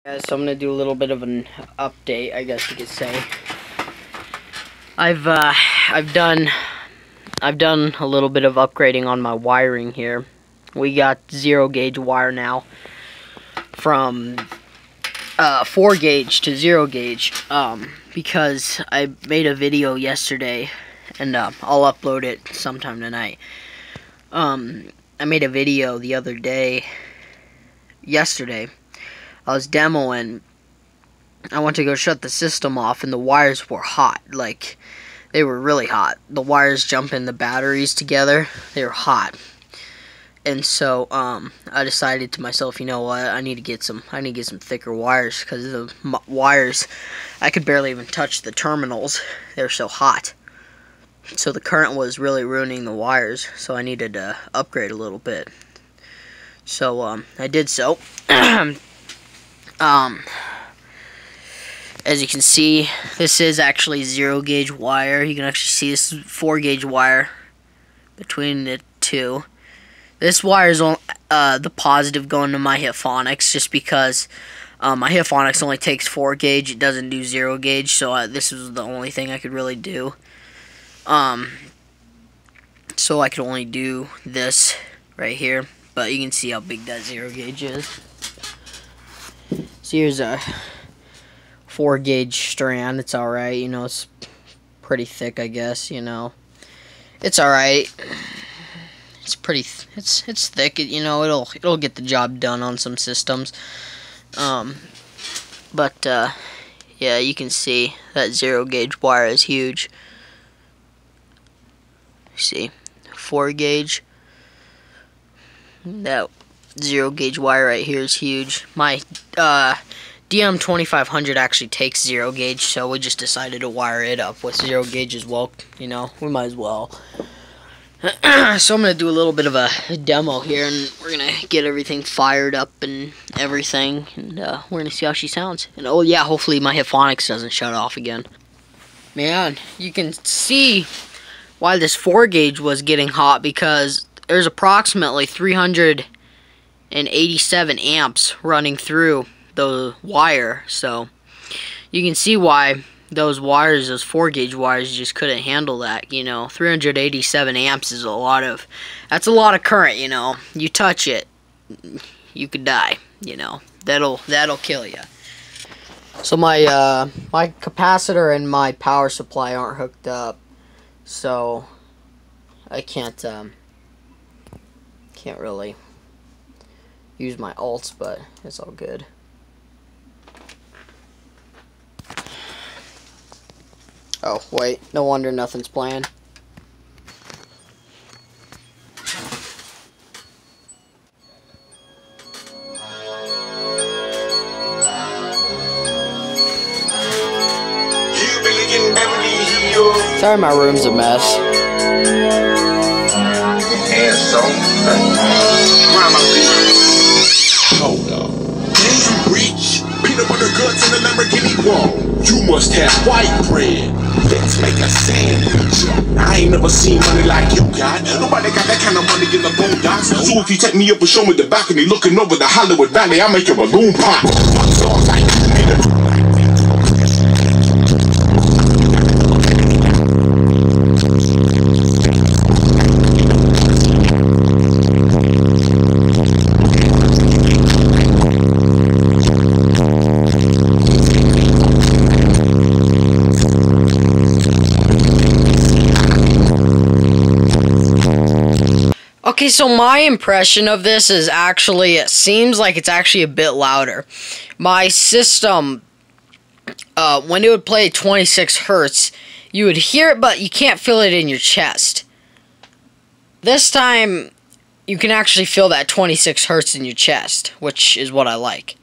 Guys, so I'm gonna do a little bit of an update, I guess you could say. I've done a little bit of upgrading on my wiring here. We got 0 gauge wire now from 4 gauge to 0 gauge because I made a video yesterday and I'll upload it sometime tonight. I made a video the other day, yesterday. I was demoing. I went to go shut the system off and the wires were hot. Like, they were really hot. The wires jumping the batteries together, they were hot. And so I decided to myself, you know what, I need to get some thicker wires, because the wires, I could barely even touch the terminals. They're so hot. So the current was really ruining the wires, so I needed to upgrade a little bit. So I did so. As you can see, this is actually 0 gauge wire. You can actually see this is 4 gauge wire between the two. This wire is the positive going to my Hifonics, just because my Hifonics only takes 4 gauge. It doesn't do 0 gauge, so this was the only thing I could really do. So I could only do this right here, but you can see how big that 0 gauge is. So here's a 4 gauge strand. It's alright, you know, it's pretty thick, I guess, you know. It's alright. It's pretty, it's thick, you know, it'll get the job done on some systems. But yeah, you can see that 0 gauge wire is huge. See, 4 gauge. That 0 gauge wire right here is huge. My DM2500 actually takes 0 gauge, so we just decided to wire it up with 0 gauge as well. You know, we might as well. So I'm going to do a little bit of a demo here, and we're going to get everything fired up and everything, and we're going to see how she sounds. And oh yeah, hopefully my Hifonics doesn't shut off again. Man, you can see why this 4 gauge was getting hot, because there's approximately 387 amps running through the wire, so you can see why those wires, those 4 gauge wires, just couldn't handle that. You know, 387 amps is that's a lot of current. You know, you touch it, you could die. You know, that'll kill you. So my my capacitor and my power supply aren't hooked up, so I can't really use my alts, but it's all good. Oh, wait, no wonder nothing's playing. Sorry, my room's a mess. And so, hold up. Damn rich, peanut butter guts in the Lamborghini wall. You must have white bread. Let's make a sandwich. I ain't never seen money like you got. Nobody got that kind of money in the boondocks. So if you take me up and show me the balcony looking over the Hollywood Valley, I'll make you a balloon pop. So I'm like, Okay, so my impression of this is actually, it seems like it's actually a bit louder. My system, when it would play 26 hertz, you would hear it, but you can't feel it in your chest. This time, you can actually feel that 26 hertz in your chest, which is what I like.